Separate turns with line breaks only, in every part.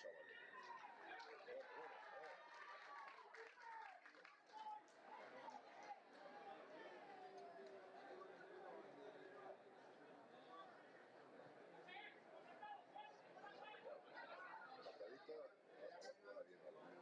chavales. Marcadita, a la 10 a la 10.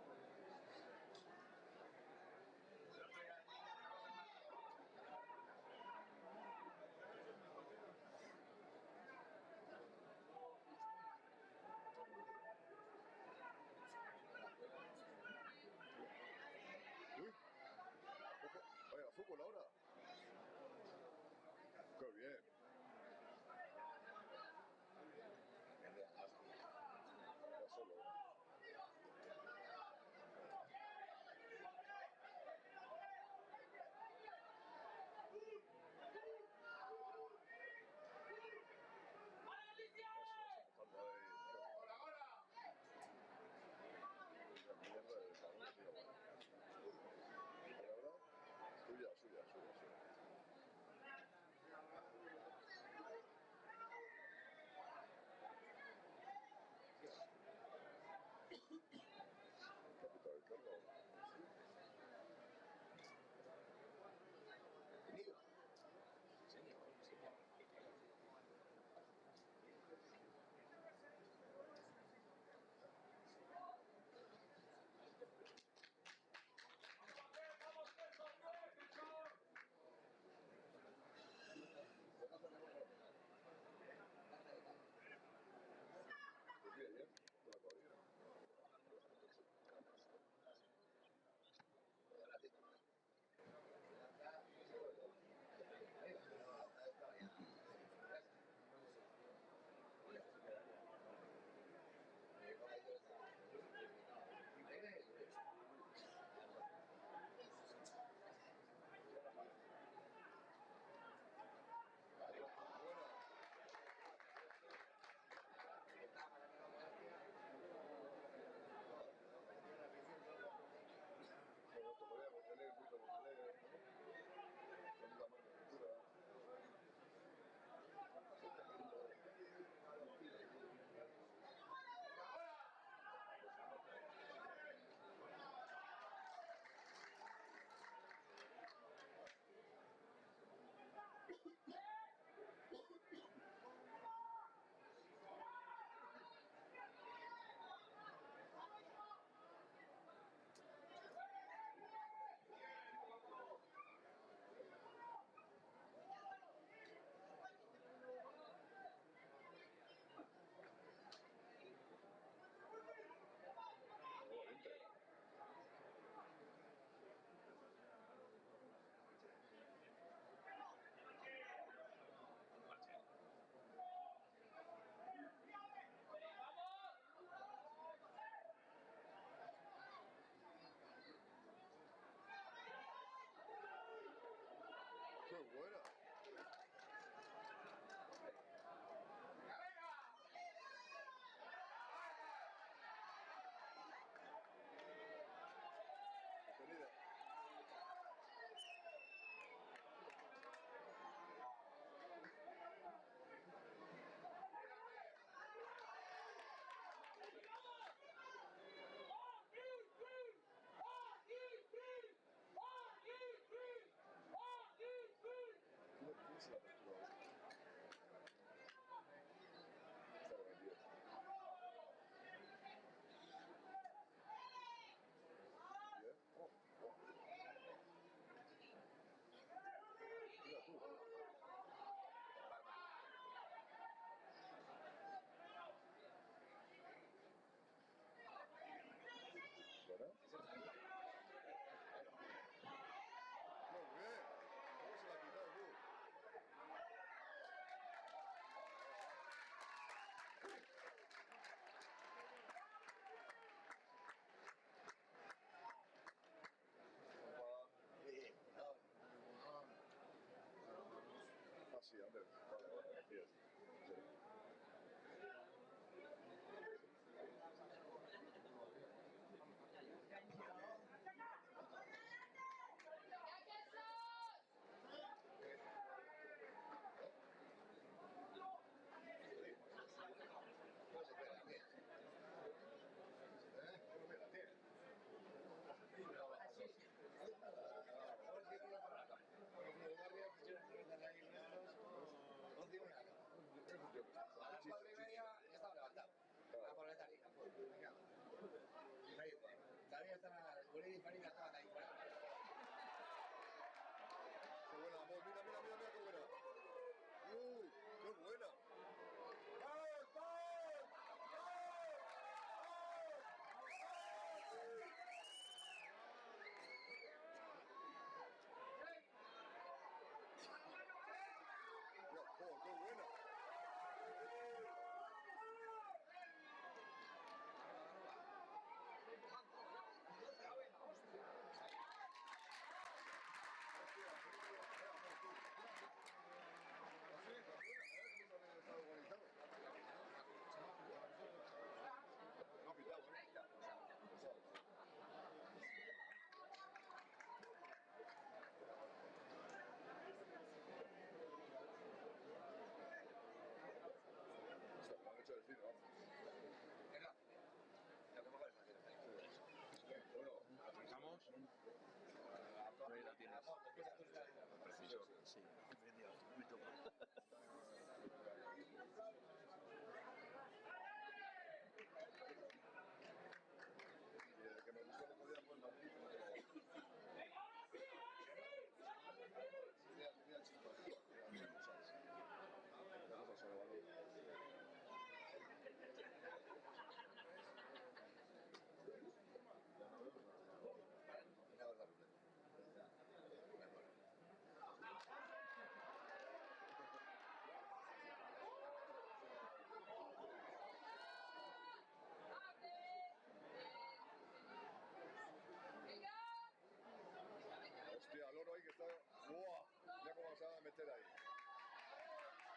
meter ahí?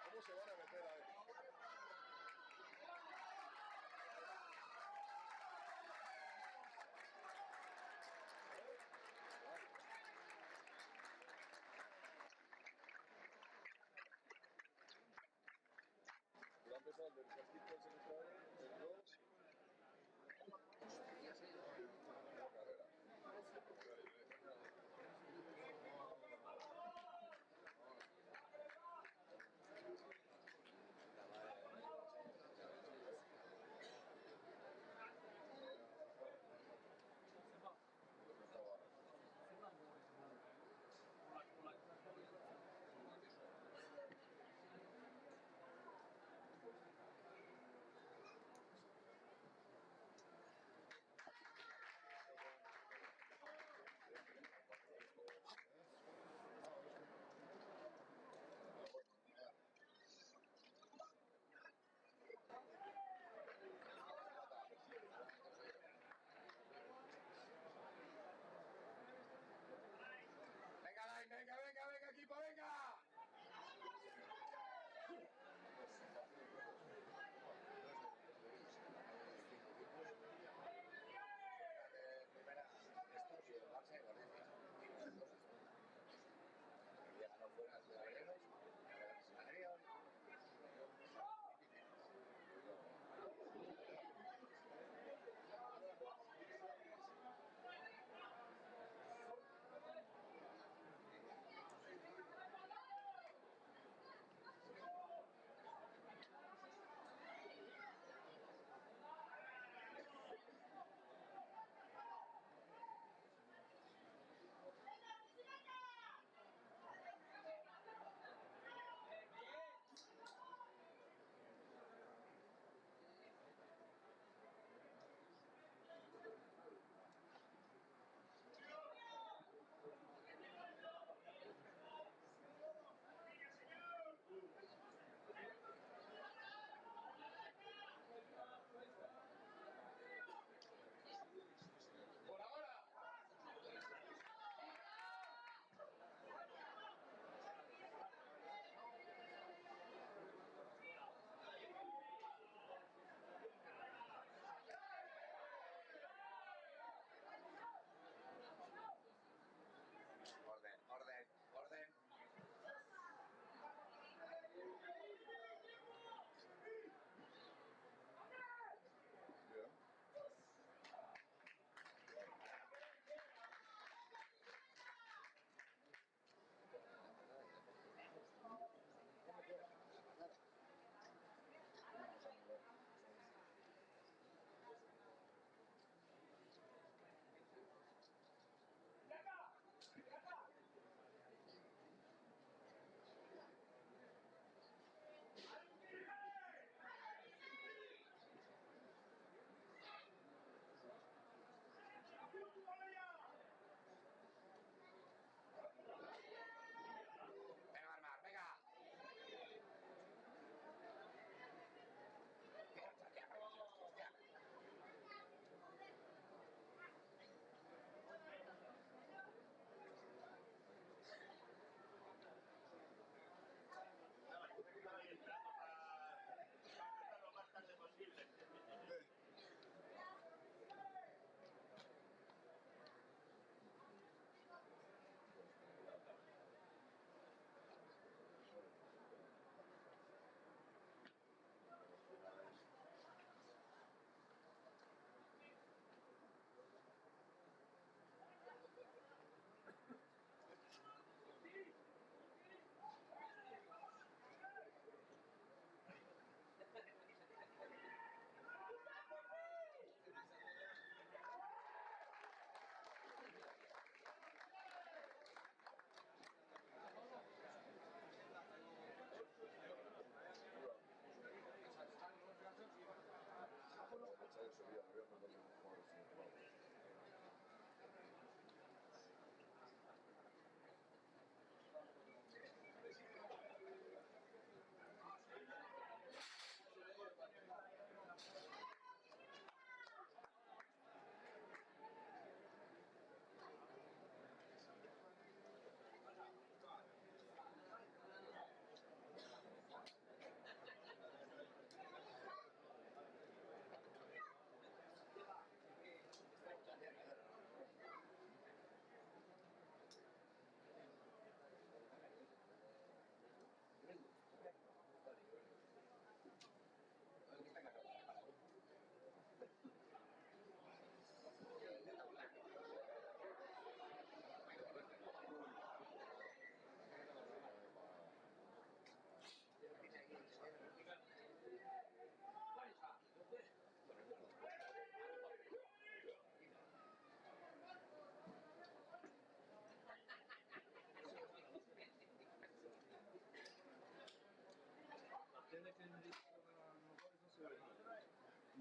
¿Cómo se van a meter ahí? Va a empezar el casquito ese que está ahí, el 2. La carrera.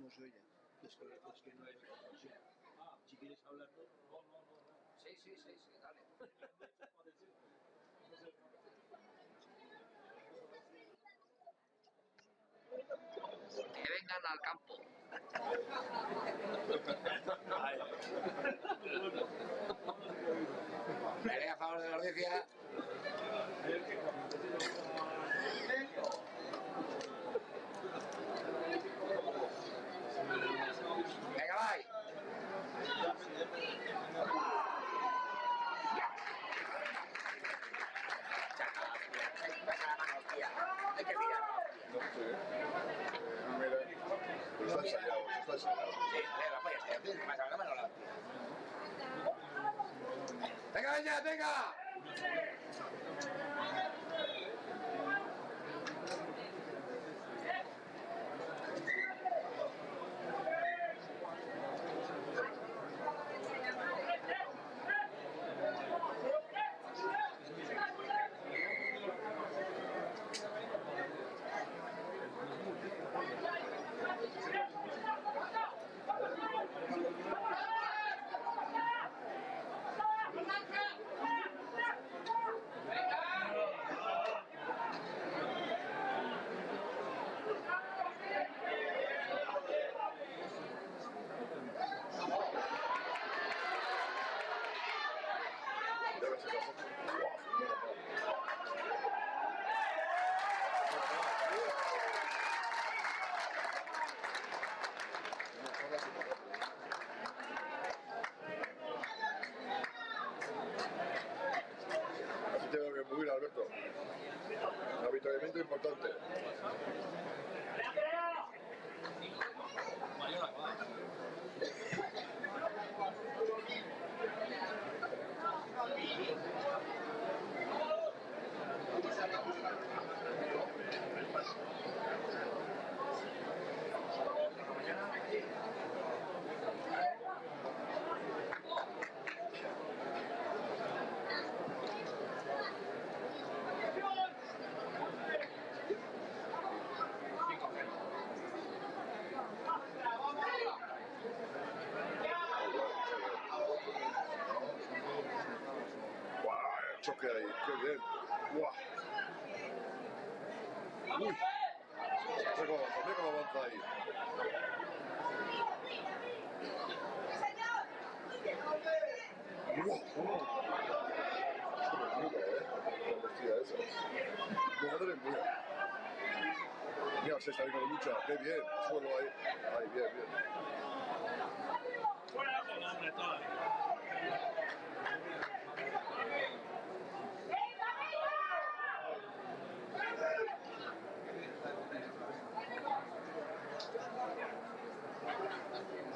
no se oye. Es que no hay conexión. Si quieres hablar, no.
Sí, dale. Que vengan al campo. Pelea a favor de la audiencia. Venga, bye. Hay que mirar.
No sé. Mira. Pero está ensayado, está ensayado.
Sí, la polla estoy. Más a la mano la. Venga, venga.
Debe ser la Así tengo que mover, Alberto. Un avituallamiento importante. ¡Guau! Choque ahí, qué bien. ¡Guau! ¡Uy! Mira cómo avanza ahí. ¡Guau! La vestida esa. Madre mía. Mira, se está viendo lucha. ¡Qué bien! Suelo ahí. Ahí, bien.
Fuera con hambre todavía.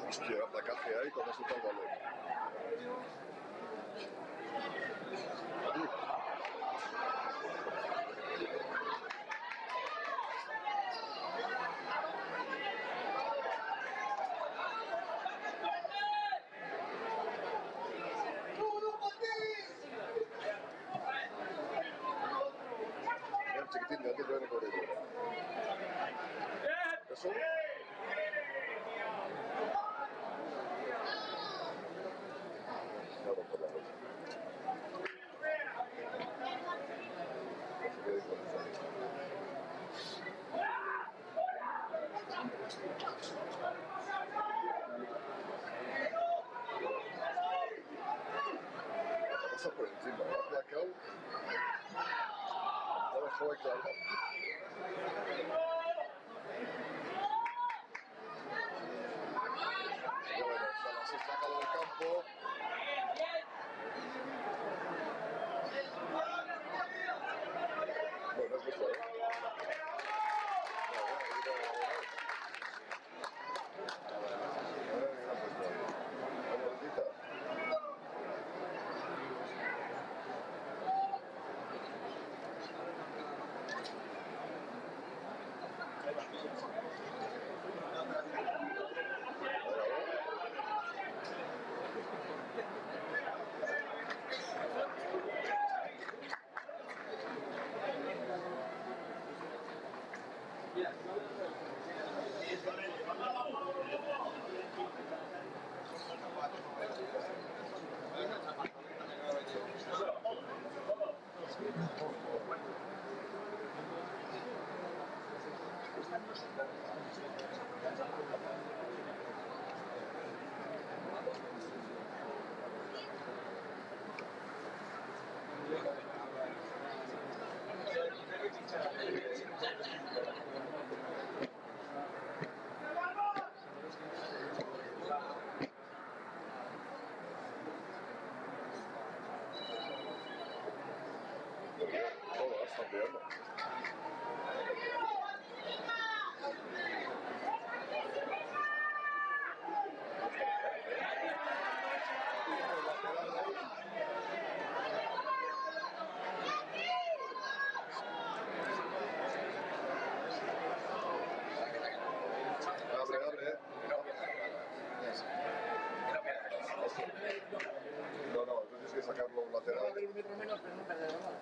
Hostia, placaje ahí con ese tal balón. Mira, chiquitín, de antes viene corriendo. Eso. Vamos por la noche. Se quede con pasa por encima, ¿no? Placao. Ahora juega claro. Bueno, se saca del campo. Bueno, es mejor, ¿eh? Todas están pillando. Abre, abre. No, no, entonces tienes que sacarlo lateral.
Un metro menos, pero no perder la bola.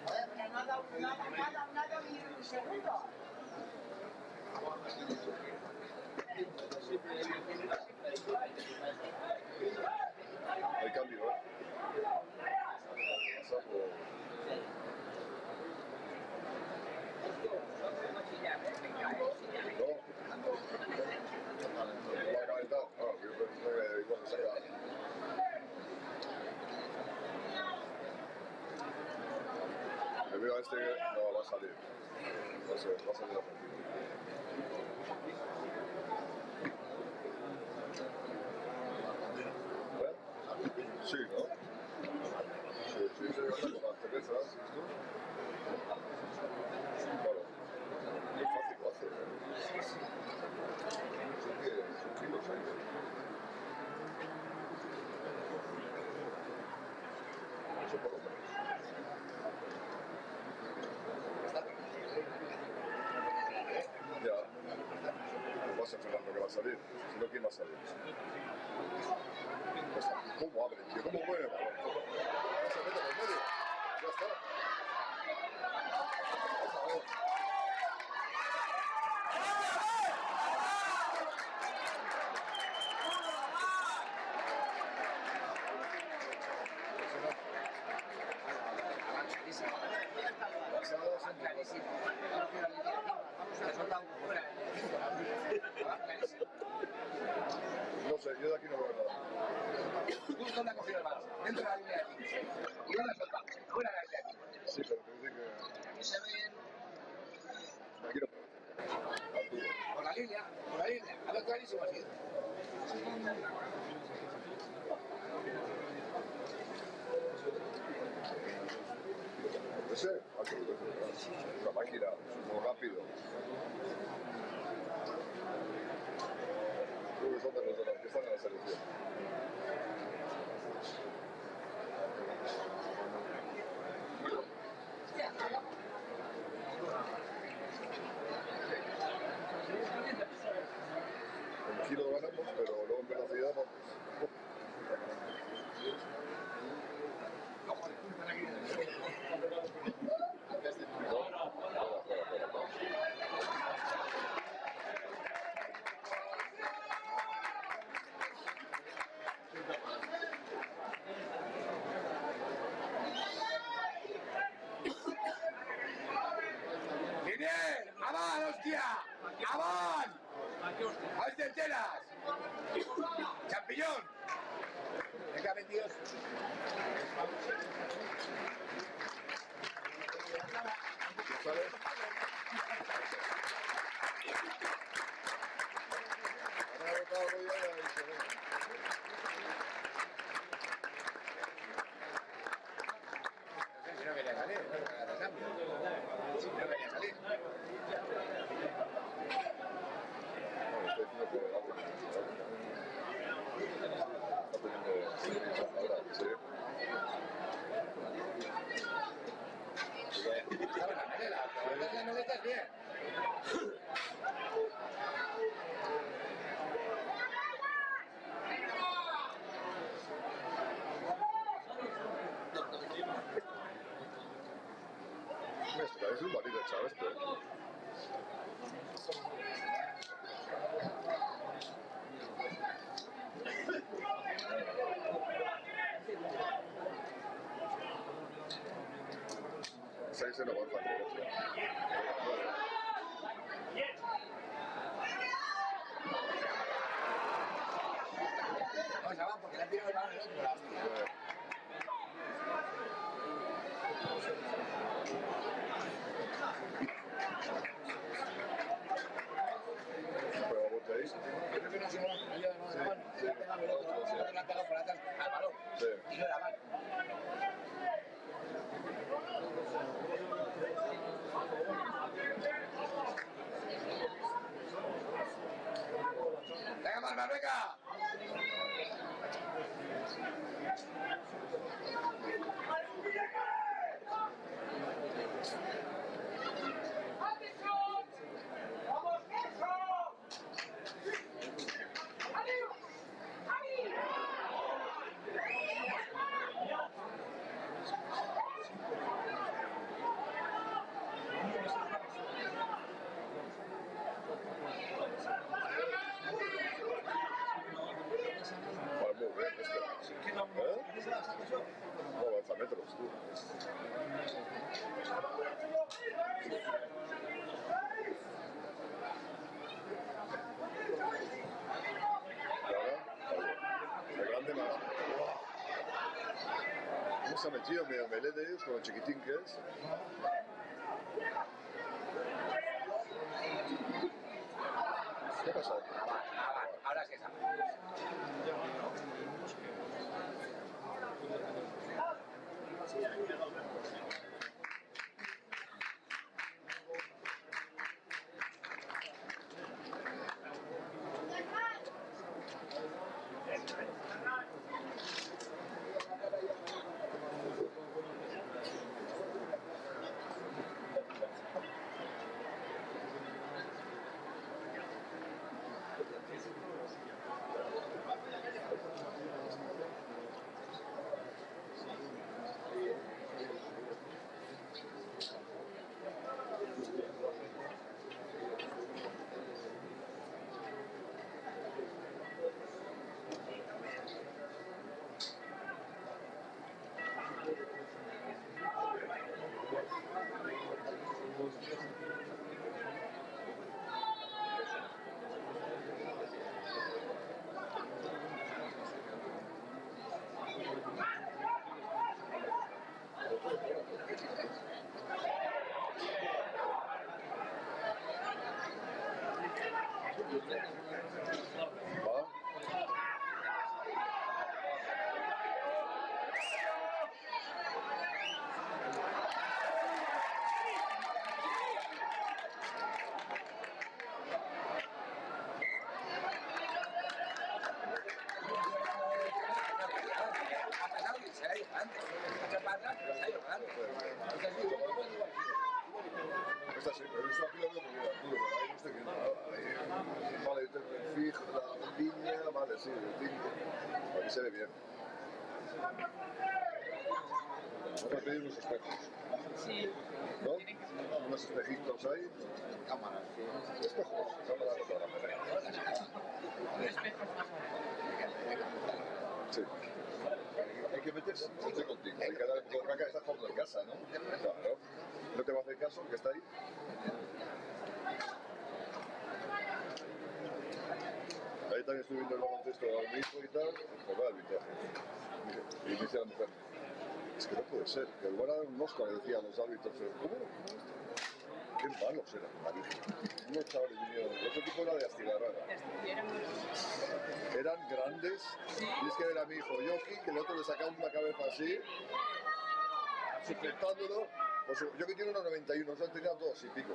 Joder, pero no ha dado ni un segundo.
Hay cambio, ¿eh? Pasa por... No. Va a calentar. Ah, yo pensé que igual se saca. Le veo a este que no va a salir. No sé, va a salir Argentina. Sí, ¿no? Sí, sí, se gana con las cervezas. Claro. Muy fácil lo hace. Son kilos ahí. Eso por lo menos. Ya. No pasa Fernando que va a salir. Si no, ¿quién va a salir? ¿Cómo abre, tío? ¿Cómo mueve el balón? Ya se mete por medio. Ya está. Vamos a ver. No sé, yo de aquí no veo nada.
Justo me ha cogido el balón, dentro de la línea de aquí. Y no la solta, fuera de la línea de aquí.
Sí, pero te dice que... Aquí no puede.
Por la línea, a ver clarísimo así.
Ese, una máquina, es muy rápido. Creo que son de los que están en la selección. En kilo ganamos, pero luego en velocidad vamos.
¡Bien! ¡Avan, hostia! ¡Avan! ¡A ver si te enteras! ¡Champiñón! Venga, metidos.
¿Sabes? Ahora he botado ya y se ve.
Si no quería salir, no quería cambio. Si no quería salir.
No, estoy diciendo que ahora, sí.
Estaba en la melena, pero en la melena estás bien.
Es un barril echado este. Pasa que se no avanza.
No, se van porque le han tirado el balón en el otro lado.
Pero a bote ahí.
Yo creo que no se van, no llevan la mano.
Sí.
Le han pegado el otro, le han pegado por atrás al balón.
Sí.
Y no era mal. ¡Venga, Marma, venga!
Va muy bien este. No avanza metros, tú. Y ahora, el grande Mara. ¿Cómo se ha metido en el melee de ellos con lo chiquitín que es? ¿Qué ha pasado?
Ahora es esa.
Esta sí, pero eso aquí lo veo muy bien. Ahí no estoy viendo nada. Vale, el fijo, la línea, vale, sí, el tinte. Aquí se ve bien. Vamos a pedir unos espejos.
Sí.
¿No? Unos espejitos ahí.
Cámaras.
Espejos. Cámaras fotográficas. Sí. Hay que meterse, estoy contigo. Hay que dar con caca, estás jugando en casa, ¿no? Claro. No te va a hacer caso, que está ahí. Ahí también estoy viendo el baloncesto a mi hijo y tal, pues va el arbitraje. Y me dice la mujer, es que no puede ser, que el van a dar un Oscar, decían los árbitros. ¿Cómo? Qué malos eran, malísimos. Unos chavales vinieron, el otro tipo era de Astigarraga. Eran grandes, y es que ver a mi hijo Yoki, que el otro le sacaba una cabeza así, sujetándolo. Pues Yoki tiene 1,91, nosotros teníamos 2 y pico.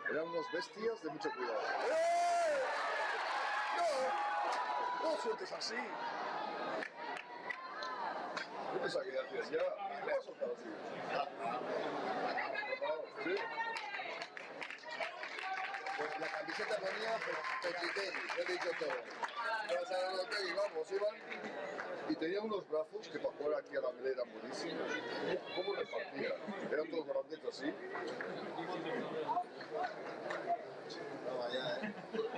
Eran unos bestias de mucho cuidado. ¡Eh! ¡No! ¡No sueltes así! Yo pensaba que hacías ya. ¿Cómo has soltado así? ¿Sí?
Pues la camiseta ponía Petitelli, yo he dicho todo.
Ibas a el hotel y vamos, iban. Y tenían unos brazos que para jugar aquí a la melera eran buenísimos. ¿Cómo repartían? Eran todos grandes así.
Estaba ya,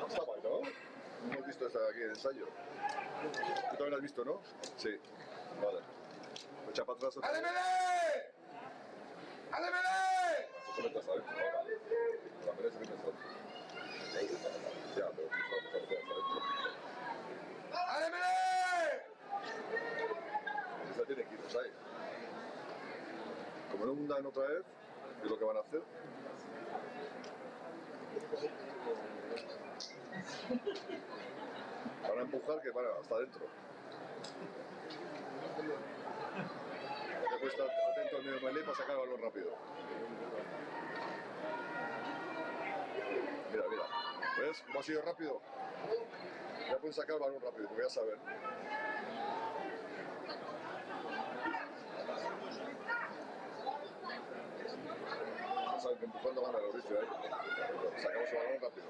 Estaba, ¿no? No hemos visto esta aquí en el ensayo. Tú también lo has visto, ¿no? Sí. Vale. Echa para atrás.
¡Ale, Mele! ¡Ale, Mele!
Como no hundan otra vez, ¿qué es lo que van a hacer? Van a empujar que van hasta adentro. Después está atento al medio melee para sacar el balón rápido. Mira, mira. ¿Ves cómo ha sido rápido? Ya pueden sacar el balón rápido, porque ya saben. Ya saben que empujando gana el origen ahí. Sacamos el balón rápido.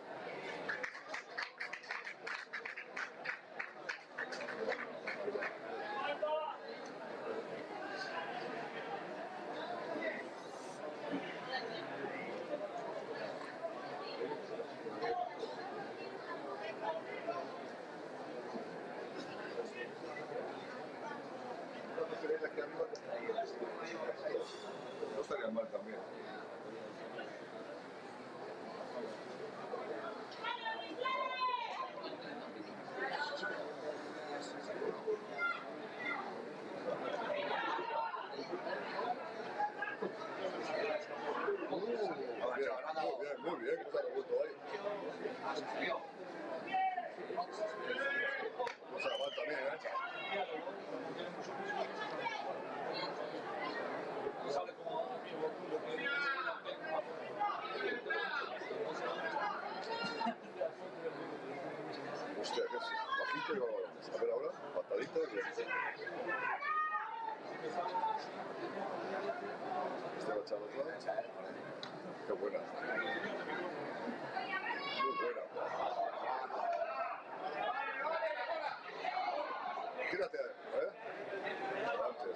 No estaría mal también. Muy bien, que se ha revuelto ahí. No se aguanta bien, Hostia, que es bajito y va balón. A ver ahora, pataditas y este va a echar otra. Qué buena. Muy buena. Tírate, ¿eh? Adelante.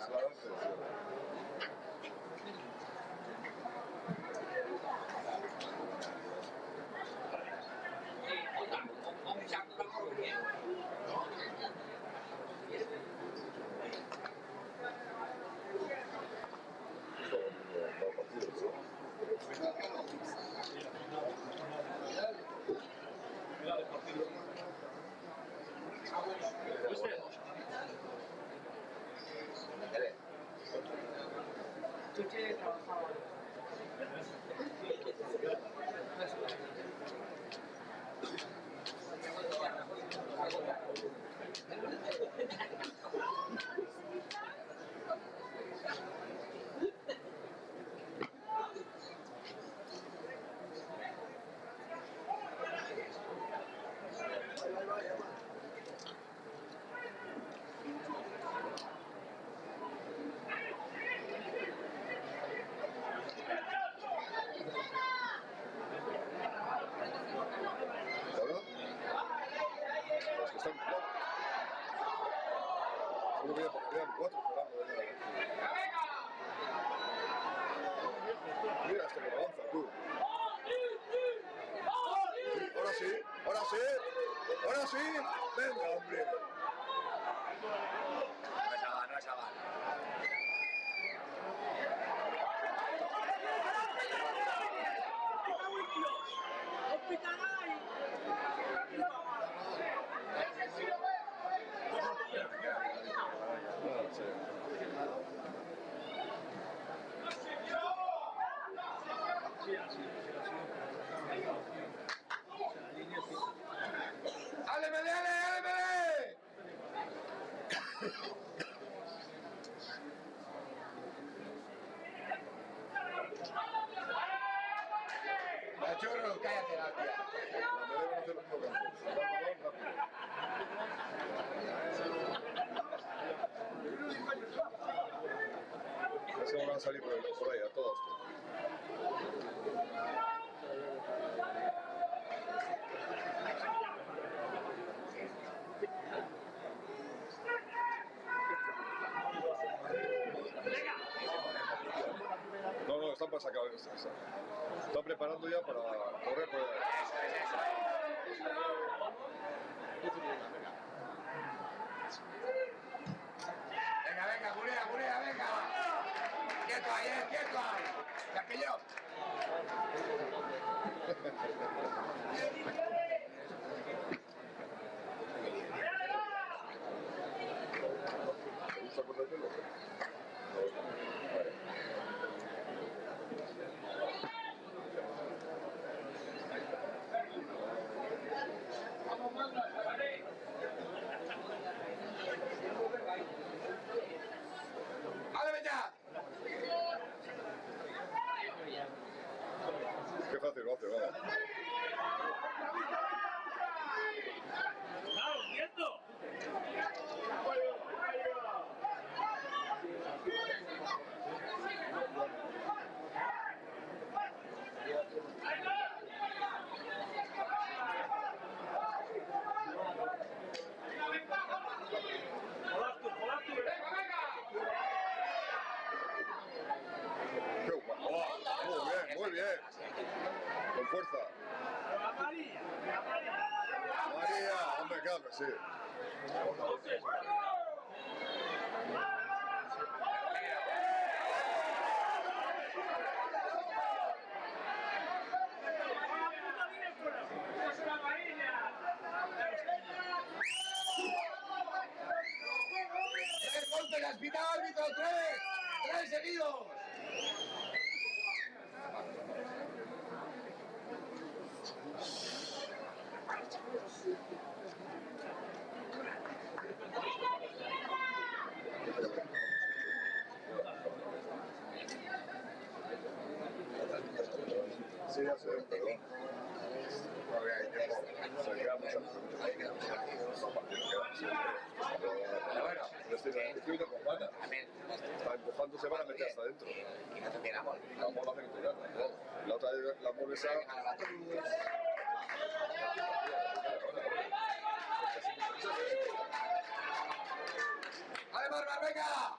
Mira este que avanza, tú. Ahora sí. Venga, hombre.
No es aval. ¡Ale! Machorro, cállate la tía.
Se van a salir por ahí a todos. No, están para sacar. Están preparando ya para correr por ahí.
Venga, Gurea, venga. Quieto ahí. Ya pilló.
¿Se acuerdan de lo? hace, lo hace, vale.
¡Vamos, quieto!
Qué guapo. Muy bien. Con fuerza.
María.
María, hombre, claro que sí.
¡Tres golpes! ¡Has pitado, árbitro! ¡Tres! ¡Tres seguidos!
Sí, ya sé, perdón. Todavía hay tiempo. Se queda mucho. Pero bueno, estoy viendo con ganas. Está empujándose para meter hasta adentro.
Y no terminamos.
La bola hace que te gana. La otra vez la bola esa.
¡Vale, Barba, venga!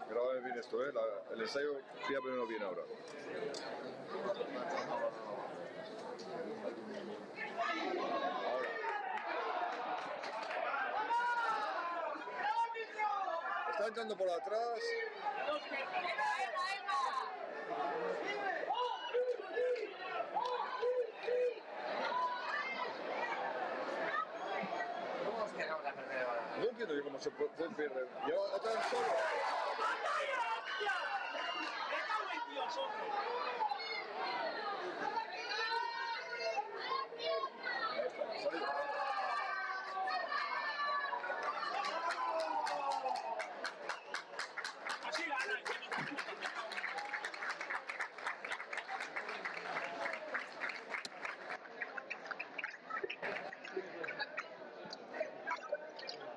Graba bien esto, ¿eh? El ensayo pilla primero bien ahora. Ahora. Está entrando por atrás.
¿Cómo os llegamos a perder ahora?
No entiendo yo cómo se puede perder. Lleva otra vez solo.
Así gana.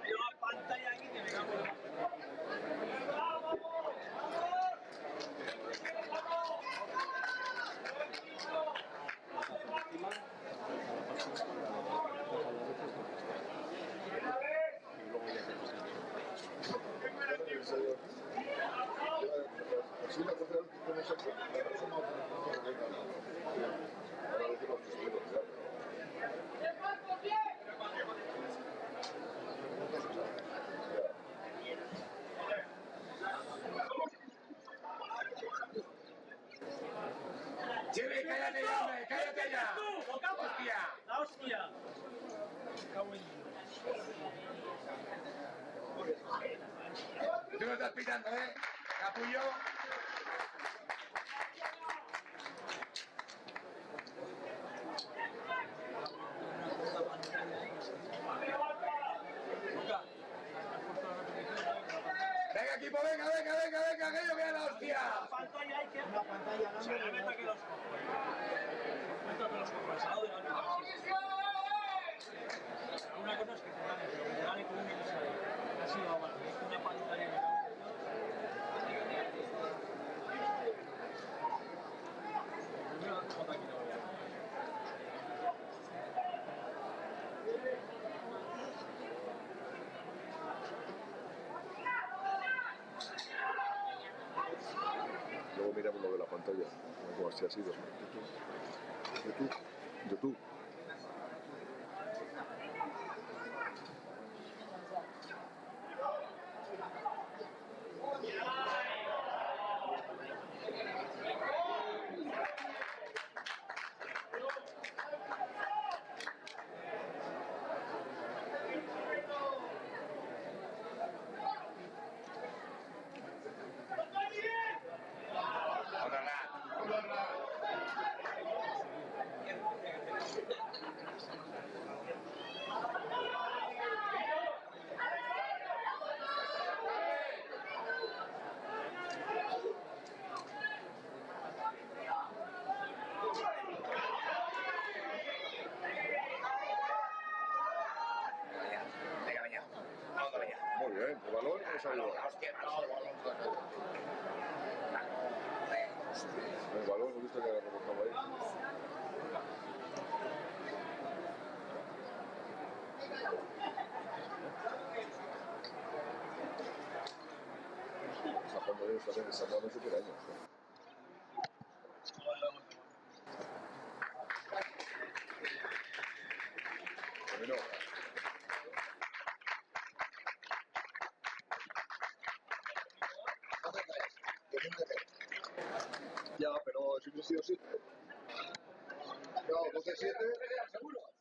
Una pantalla aquí que me cago en la...
Sí, la cosa es que nosotros, la persona ahora decimos que estoy
Jimmy, cállate ya, hombre, cállate ya. ¡Hostia!
¡La hostia! Cago en
Tú no estás pitando, ¿eh? Capullo. Venga, equipo, venga, que yo vea la hostia.
pantalla hay que... Una pantalla no... Se le meta que los cojones. Meta que los cojones. Al lado de la luz. Una cosa es que te gane, pero que te gane con un necesario. Ha sido ahora. Una pantalla que... Primero, otra aquí no voy a...
Luego miramos lo de la pantalla, como así ha sido. YouTube.
Hostia, no,
El balón, hemos visto que ha rebotado ahí. Está jugando bien, está bien, está jugando súper años. Terminó. Ya, pero si hubiese sido 7. No, 12-7.
seguro.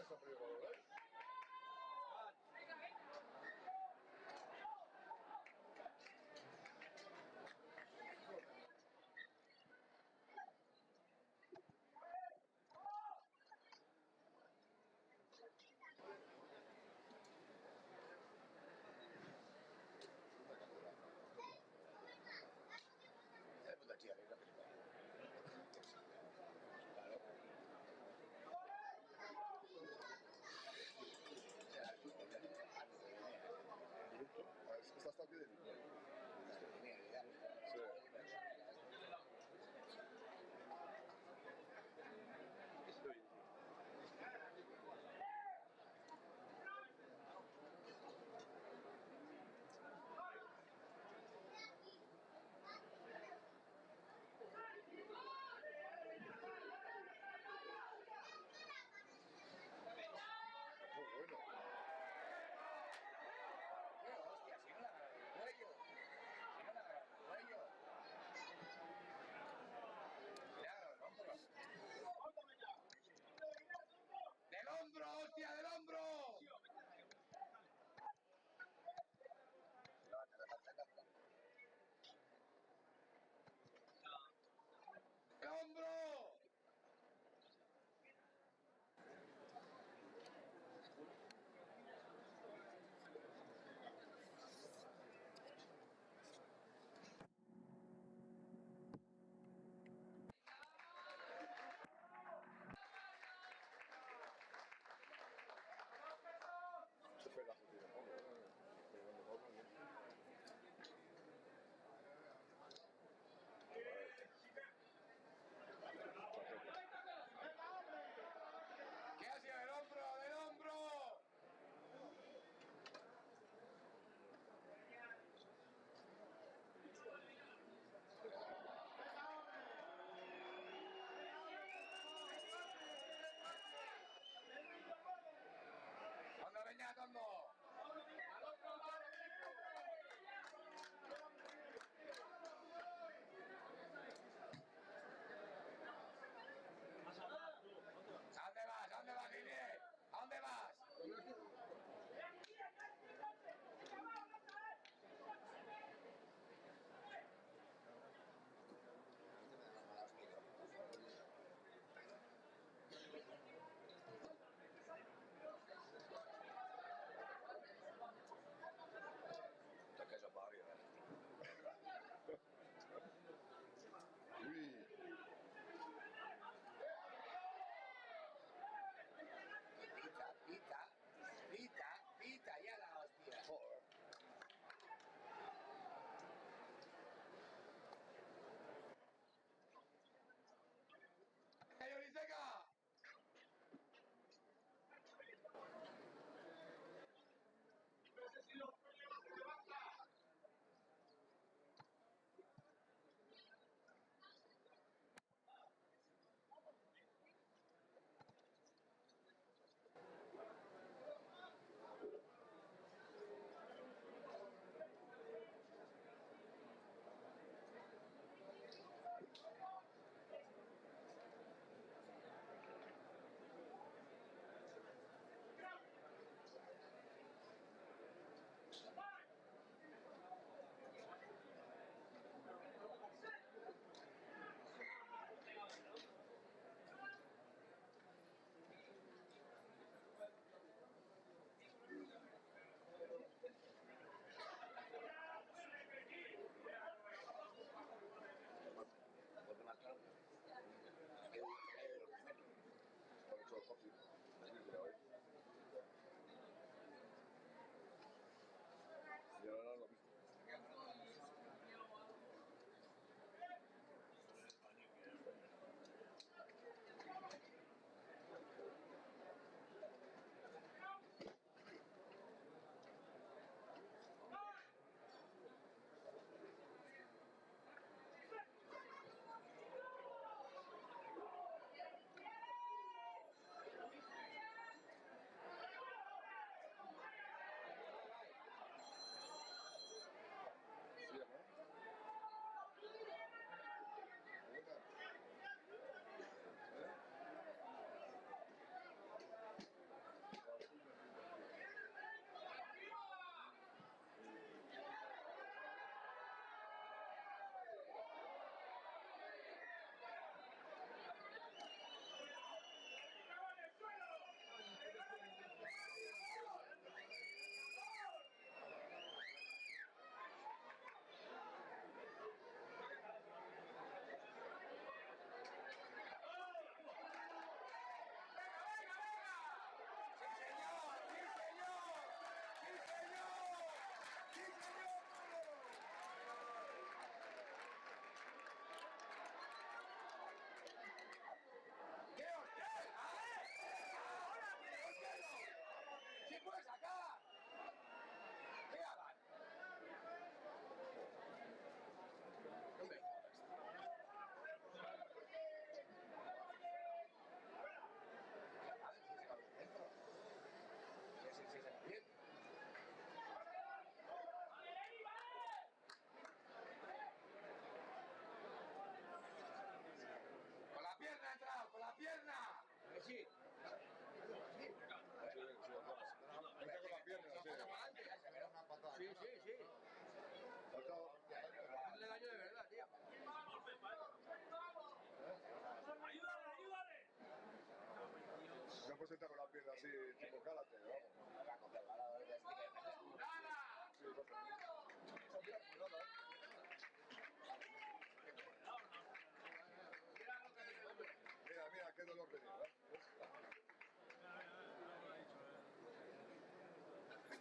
se ha perdido valor, ¿eh?
Ya el mundo chía, la película. Claro.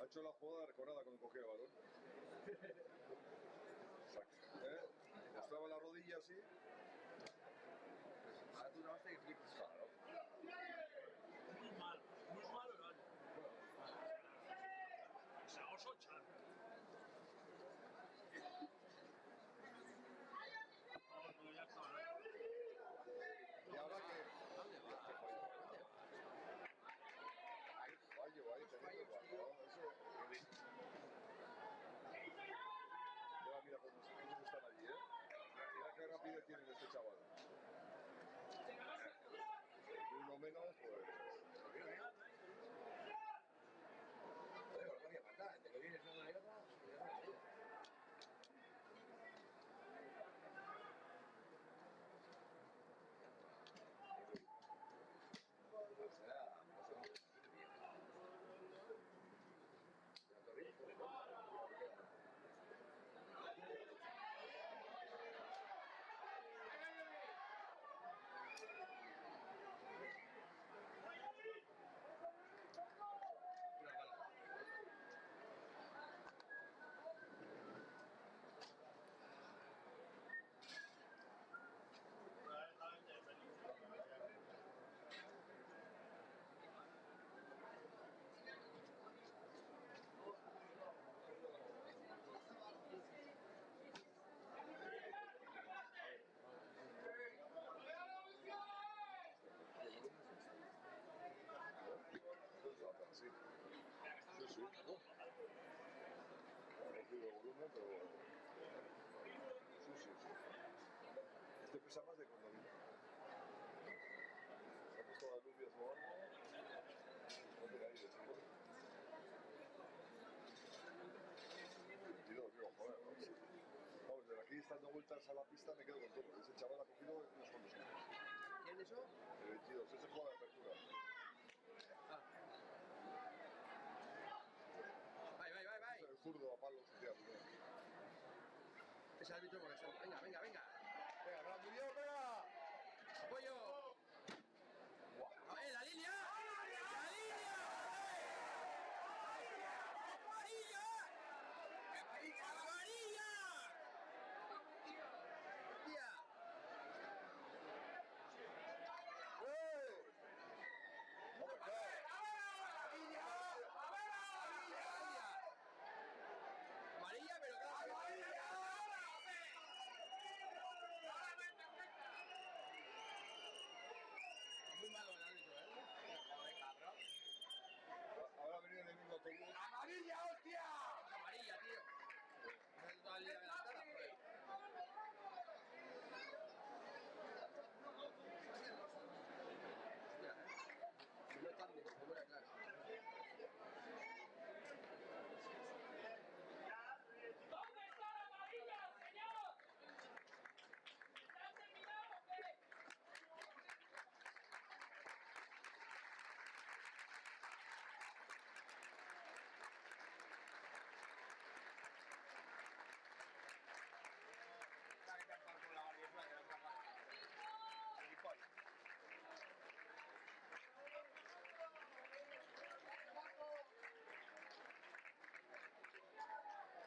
hecho la jugada recorada cuando cogía el balón. Mostraba la rodilla así.
Ahora tú no vas a ir flipas.
Claro.
Muy malo el año. Se ha oso echar. No, ya está.
Y ahora que.
¿Dónde va? ¿Dónde va?
Fallo ahí, teniendo el balón. Eso. Mira cómo están allí, Mira qué rapidez tiene este chaval. Uno menos, pues.
Oye, no hacía falta. Entre que vienes uno y otro,
Sí. Sí, sí. Ha cogido volumen, pero. Sí, sí, sí. Este pesa más de cuando vino. Se ha puesto las lubias o algo. No tiene aire, chico. 22, digo, joder, ¿no? Vamos, desde aquí dando vueltas a la pista me quedo con todo. Ese chaval ha cogido unos cuantos años.
¿quién es eso?
El 22, ese juega de apertura.
Ah. Vai.
El zurdo a palos, tío.
Ese árbitro molestando. Venga.
Venga, gran Murió, venga.
¡Apoyo! ¡La línea! ¡La línea! ¡Amarilla! ¡Amarilla! ¡Tía!
¡Hombre,
Amarilla, pero claro. Muy malo el árbitro, Joder, cabrón.
ahora ha venido en el mismo autobús.
¡Amarilla, hostia! Amarilla, tío. No es toda la liga adelantada, joder. Hostia, si no cambio, me voy a clase.
¿Dónde está la amarilla, señor? ¿Está terminado o qué?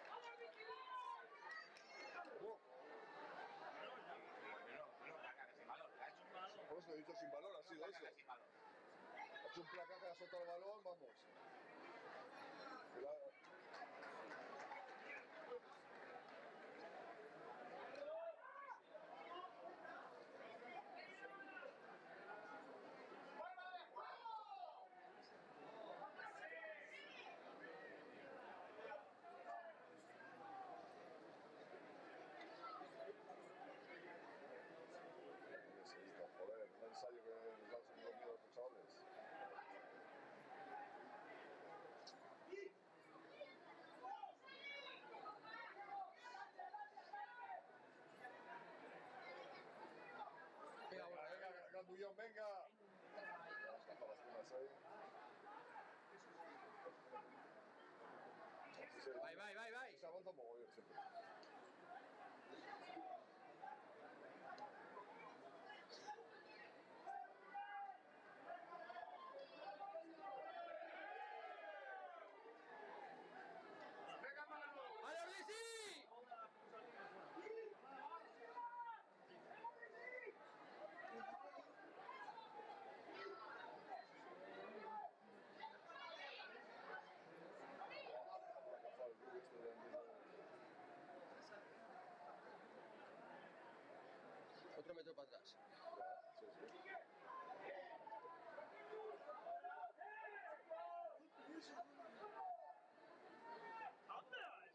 ¡Vamos, vigilante!
Por eso he dicho sin valor, ha sido eso. Ha hecho un placaje, ha soltado el balón, vamos. Joder, un ensayo que nos da un segundo miedo a los chavales.
metros para atrás.
Sí, sí.
¿A dónde vas?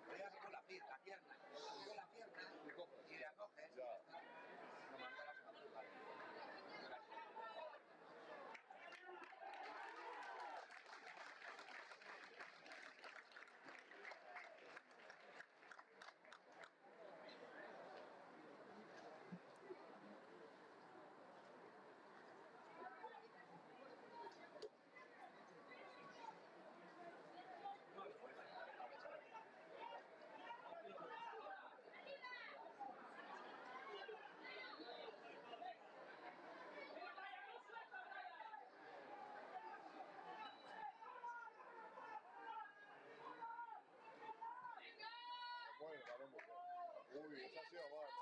Pegas con la pierna, con la pierna y la coges.
Ya.
No mandarás a jugar.
Bueno, ganamos. Uy, esa ha sido mal, ¿eh?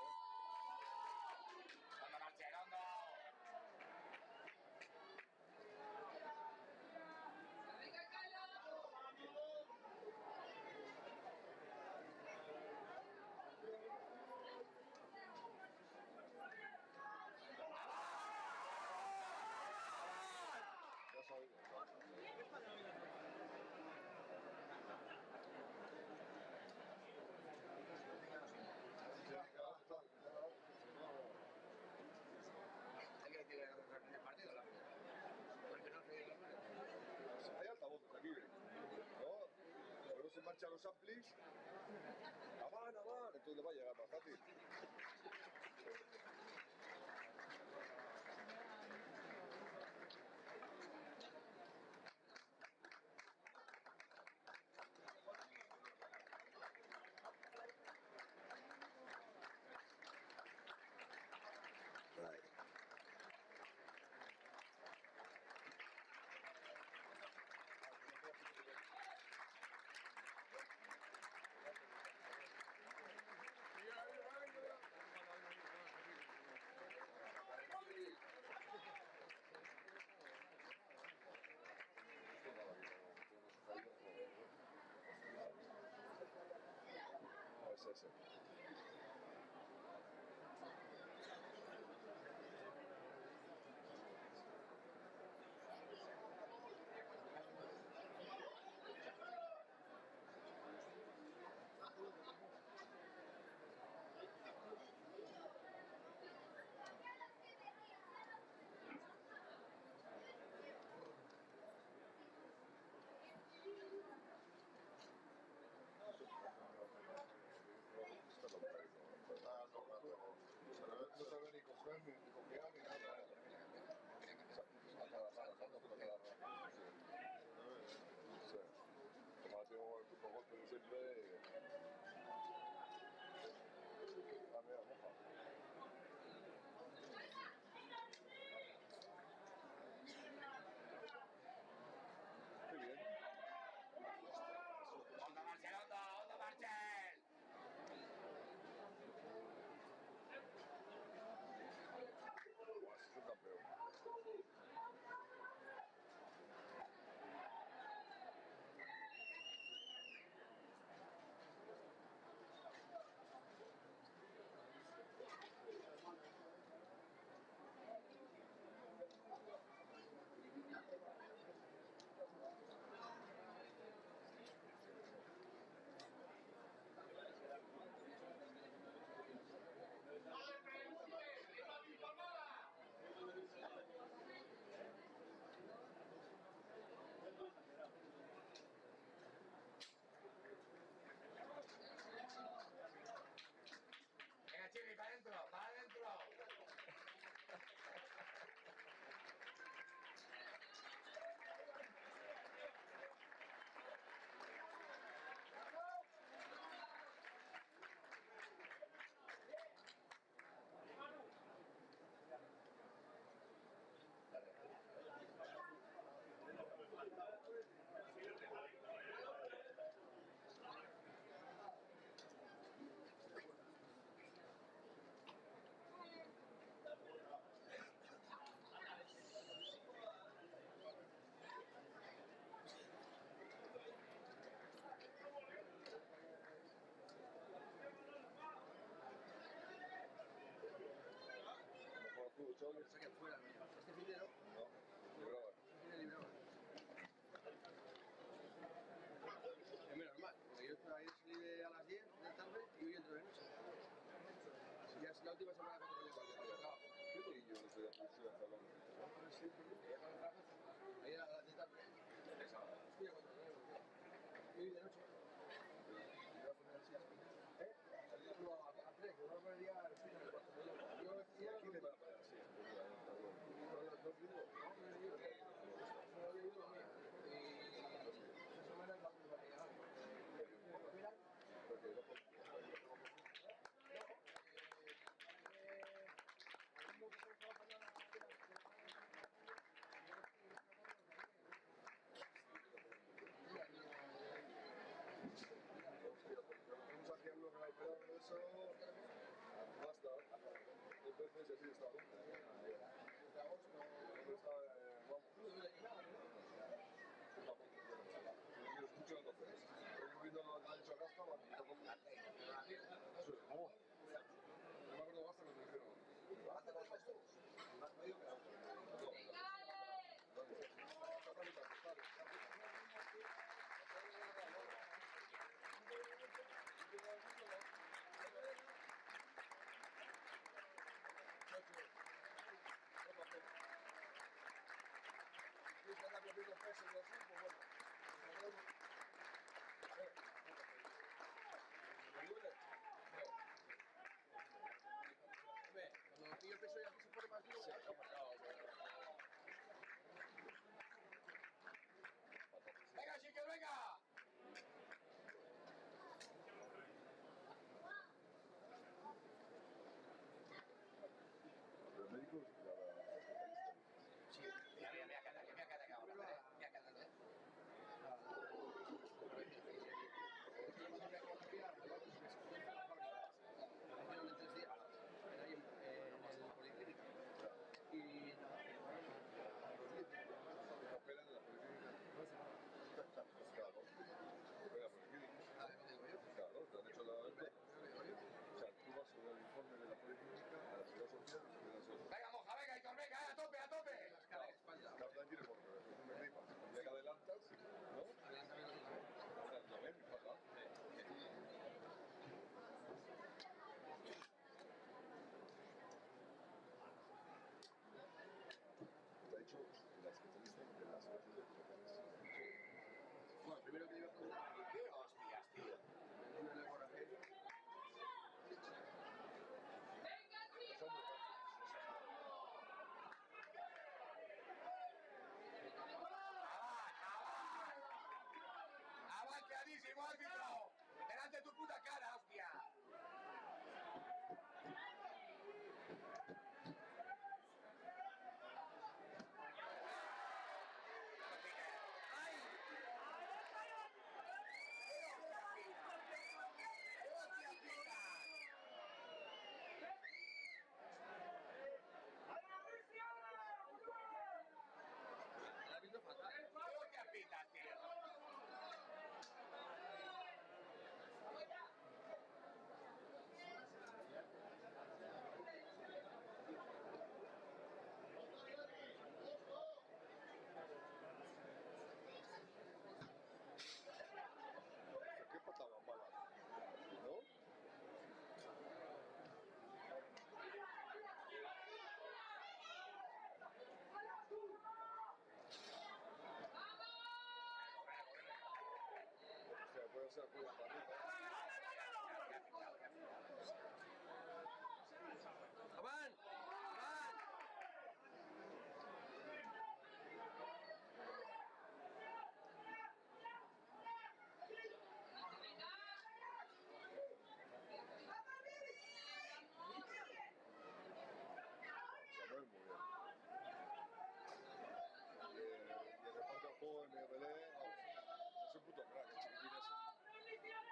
¡Anda, Marchelondo!
Ya sabía.
Hay que decirle en el partido, la porque no se la mano.
Hay altavoces aquí, ¿no? Luego se marchan los amplis. Avan, entonces le va a llegar más fácil. Right. Es ese. No sabe ni coger ni copiar ni nada. Sí. Como tengo el golpe de siempre. Ah, mira, moja. Qué bien.
¡Onda, Marchelondo! ¡Onda, Marchel!
Buah, ese es un campeón. Soles.
Saqué fuera el mío. Este fin de no.
No, libraba.
Este fin de libraba. Es menos mal, porque yo ayer salí a las 10 de la tarde y hoy entro de noche. Ya es la última semana que tengo que trabajar.
¿Qué leí yo desde la producción de Salón?
Ayer a las 10 de la tarde. Hostia, cuando y hoy de noche. Y voy a poner así. Salí a 3, yo voy a poner ya al fin del cuarto. Yo decía...
¿Quién le va a pagar así?
Los dos libros, ¿no? Yo he leído lo mío. Y esa semana es la última que llegaba.
Porque no vamos a hacer uno que va a operar de eso. Basta. Entonces así está.
De agosto.
¿Dónde está? Vamos. Yo escucho entonces. Estoy viendo lo que ha dicho Gasta, ¿vale? ¿Cómo? No me acuerdo Gasta cuando me dijeron. ¿Gasta los gastos? ¿Has pedido que
Cuando pillo el peso ya se pone más duro. ¡Venga, chicos, venga!
Los médicos, la especialista.
Sí, mira, acá,
Operan en la policlínica. Claro. Operan en la policlínica. Claro, te han hecho la alta. O sea, tú vas con el informe de la policlínica a la seguridad social y la seguridad social.
Venga, moja, venga, Hitor, venga, a tope, a tope.
Capitán tiene por me flipas. Ya que adelantas, ¿no? O sea, no ven, ¿verdad? Te ha dicho la especialista de las cosas de mujeres.
Bueno, primero que iba a preguntar, ¿qué hostias, tío? Una elaboración.
Venga,
Son muy
chicos.
¡Avanceadísimo, árbitro! ¡Delante de tu puta cara, hostia! ¡Ay! La visto fatal. ¿Qué hostias pitas, tío?
¿Qué patada mala? ¿No? O sea, puede ser por la barriga.
¡Avan! ¡Avan!
Se mueve muy bien. Y el reparto del juego en mi Belén, es un puto crack, el chiquitín ese.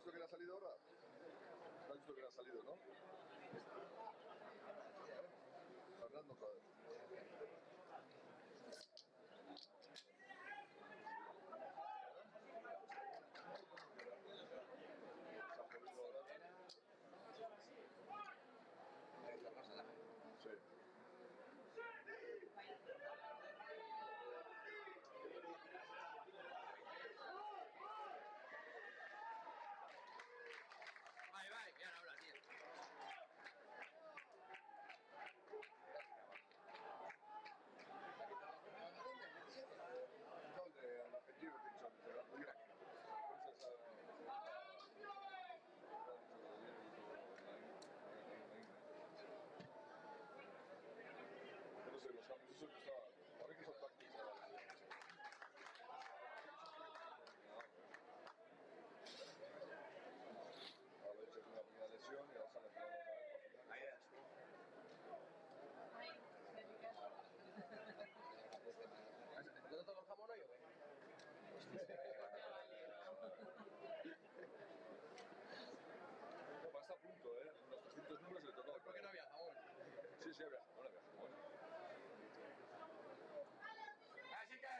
visto que le ha salido ahora? ¿No has visto que le ha salido, no? Fernando otra vez. Se ha jodido ahora. Sí.
Vai, vai, que ahora habla, tío.
No, de argentino, te he dicho, de la Por eso es no sé, los cambios, eso que está. A mí que son tácticos. Ahora he hecho una pequeña lesión y ahora sale otra vez.
Ahí es. ¿No toca el jamón hoy o qué?
No, está a punto, unos 300 números le tocó.
¿Por qué no había jamón?
Sí, sí, había jamón, había jamón.
¡Así que!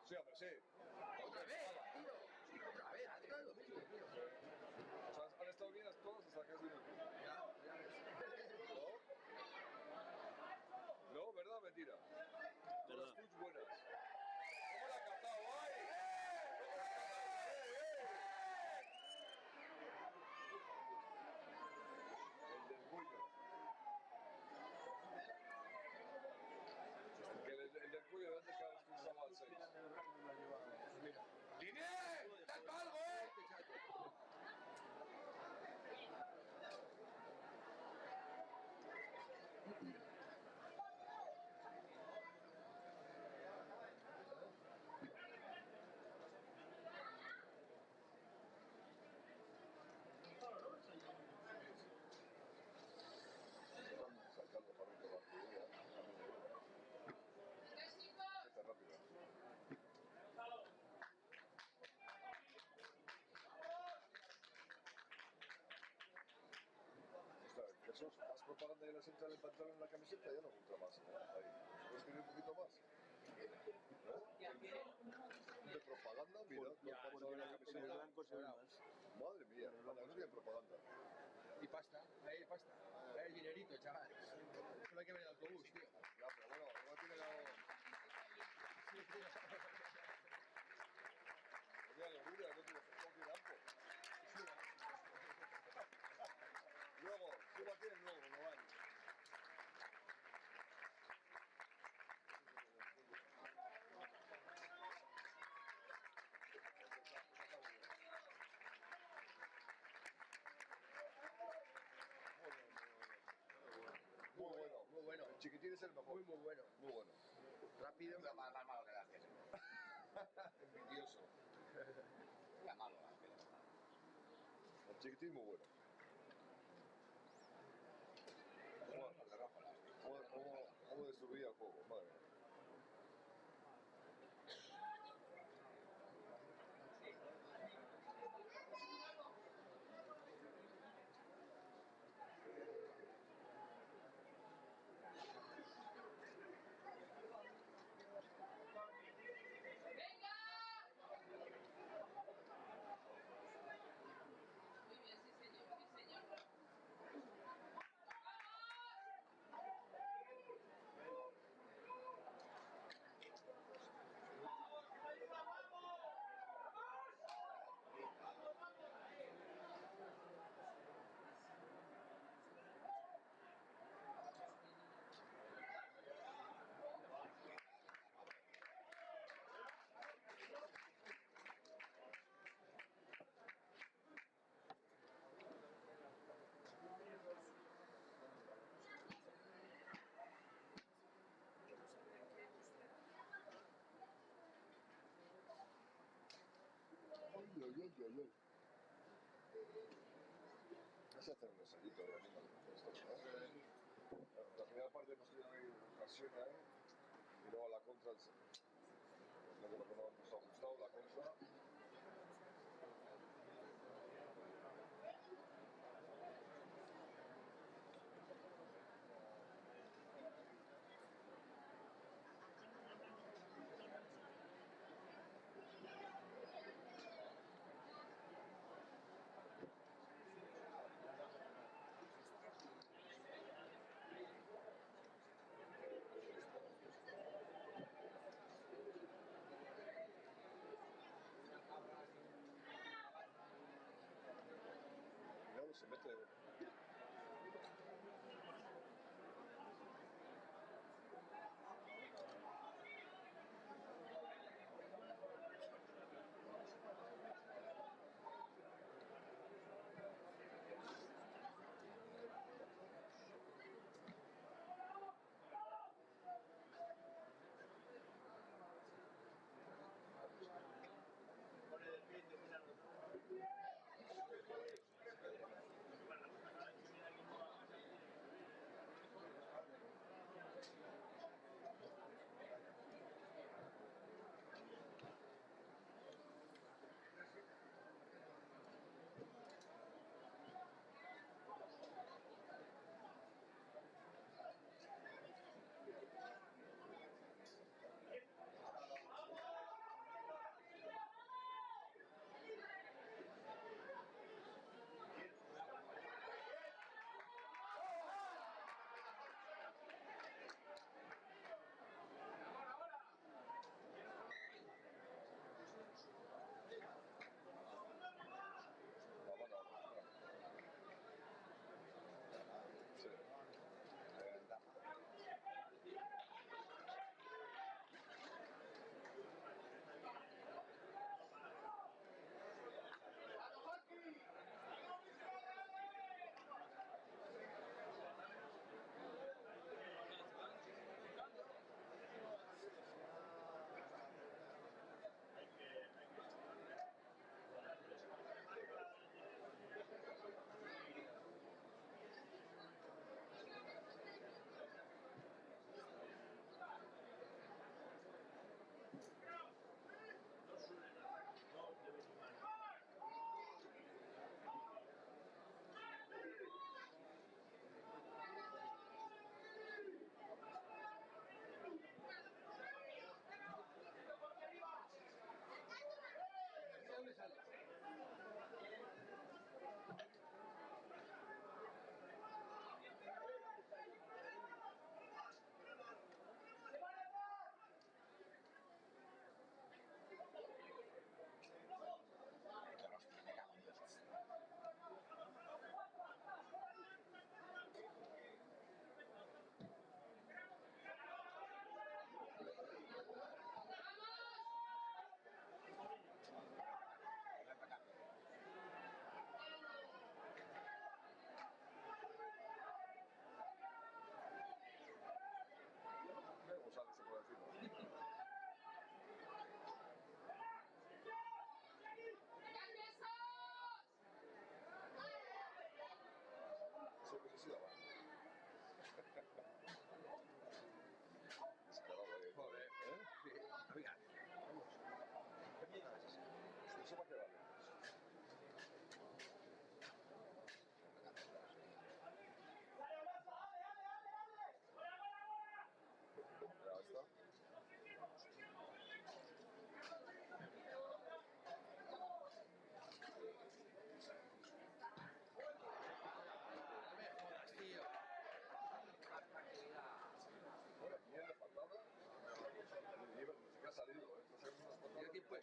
Sí, hombre, sí.
¡Otra vez, tío! ¡Otra vez! ¡Ha tirado lo mismo, tío!
O sea, han estado bien todos hasta que has venido tú.
Ya ves.
¿No? No, ¿verdad? Mentira. Con las puts buenas. ¿Cómo la ha cazado? ¡Ay! ¿Cómo la ha cazado? El del cuello. El del cuello de antes cada vez que usaba al 6.
¡Diné! ¡Taca algo,
Están sacando para un trabajo. Está rápido. Jesús, más propaganda de la central del pantalón en la camiseta, ya no gusta más. Ahí. ¿Puedes escribir un poquito más? ¿No? ¿De propaganda? Mira,
Porque
la
en el
camiseta.
blanco se ve más.
Madre mía, no tiene propaganda.
Y pasta, ahí hay pasta. Ahí hay dinerito, chaval. Solo hay que ver el autobús, tío.
Ya, pero bueno, no tiene la... Mira, locura, no tiene campo. Luego, suba aquí el nuevo, no vale. Muy bueno,
Muy bueno.
El chiquitín es el mejor.
Muy bueno.
Muy bueno.
Rápido.
Lo más malo que le haces.
Envidioso.
Ya malo.
El chiquitín muy bueno. ¿Cómo destruía el juego? Madre mía.
¡Venga! Muy bien, sí señor, sí señor.
Ay. Se hace un ensayito de la primera parte hemos tenido ahí ocasión ahí y luego la contra lo que nos ha gustado, la contra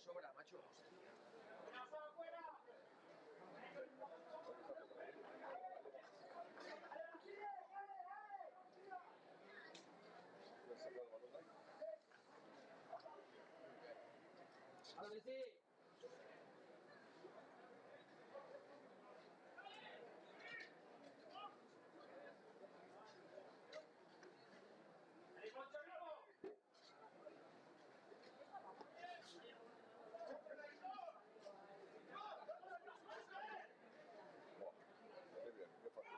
sobra, macho.
¿Le has sacado el balón de ahí?
¡Ahora sí!
Buah, qué bien, qué fácil.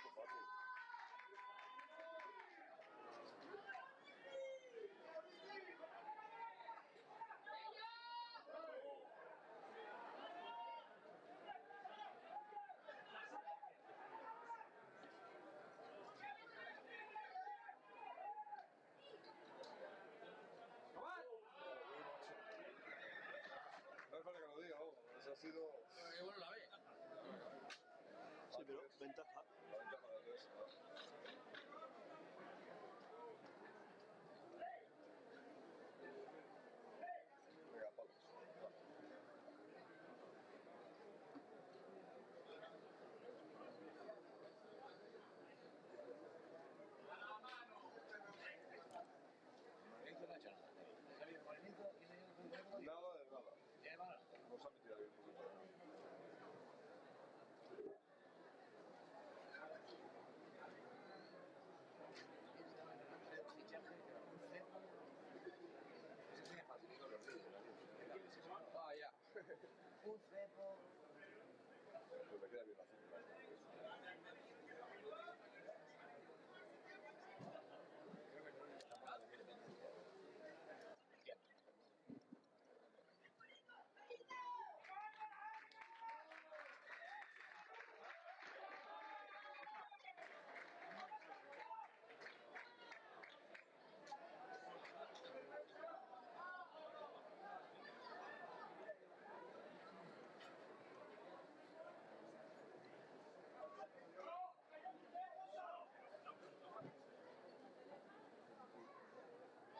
Qué fácil.
¡Tomás!
No hace falta que lo diga, vamos. Eso ha sido
¡Qué bueno la ve!
Sí, pero ventaja.
la ventaja de Andrés. Venga, palos.
Morenito no ha hecho nada. Javier Morenito tiene un récord.
Nada de nada.
¿Tiene mala?
Nos ha metido ahí un poquito.
Eso tiene fácil.
¡Ah, ya!
Un cepo.
Pues me queda bien la azul.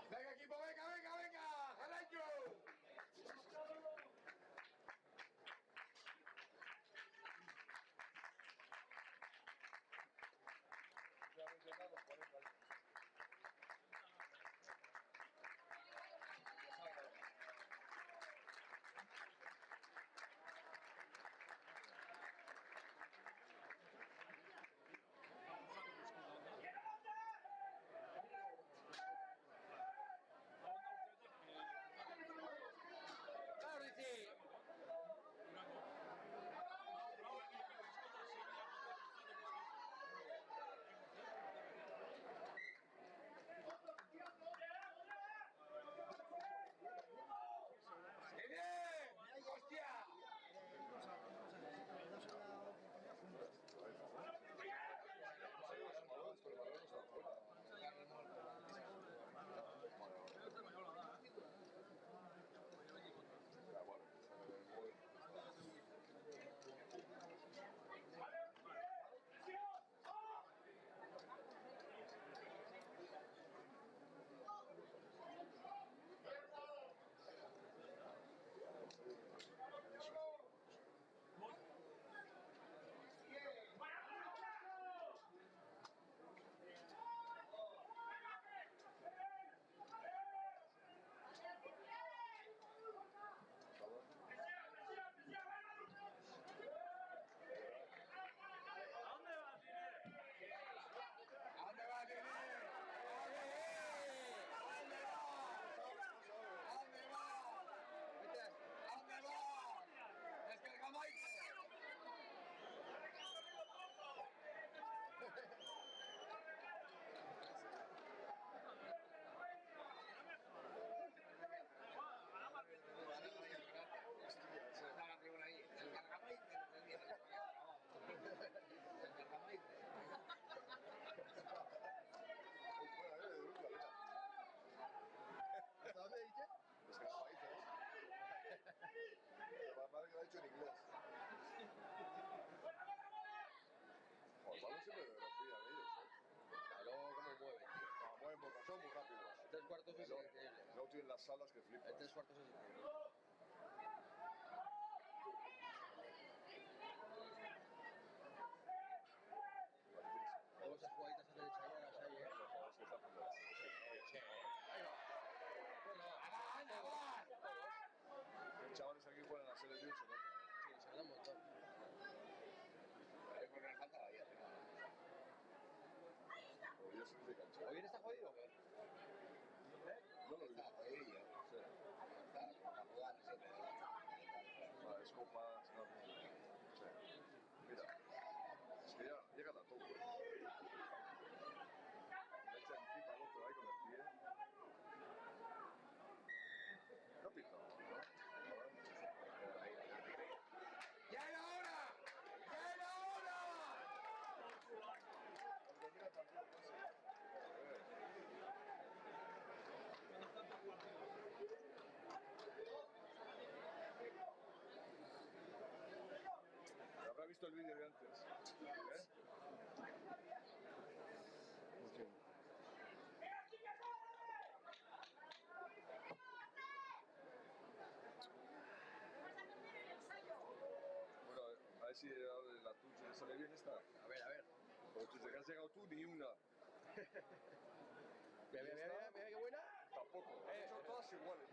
¡Venga, equipo! ¡Venga, venga, venga! ¡Jalayo!
Ya habéis llegado los 40 años.
¡Claro que sí! ¡Qué bien! ¡Hostia!
Pero el balón no está fuera. Ya, bueno.
¿A dónde vas, Inés?
¿A dónde va, Nene? ¿A dónde va? ¿A dónde va? ¿Viste? ¿A dónde va? ¡Descargamaite!
La tribuna ahí. El cargamaite. El cargamaite.
Muy buena, de Bruce, la vida.
¿Hasta dónde dice?
Es que es países. La madre que lo ha dicho en inglés. Joder, el balón siempre lo pillan ellos,
Claro, cómo mueve, tío.
No, mueven, son muy rápidos.
El 3 cuartos es
Luego
increíble.
luego tienen las salas que
El
flipas.
3 cuartos es increíble.
el vídeo de antes. ¿Eh? En fin. Bueno, a ver si la tuya sale bien esta.
A ver.
Porque desde que has llegado tú, ni una.
Mira qué buena.
Tampoco. Son todas iguales.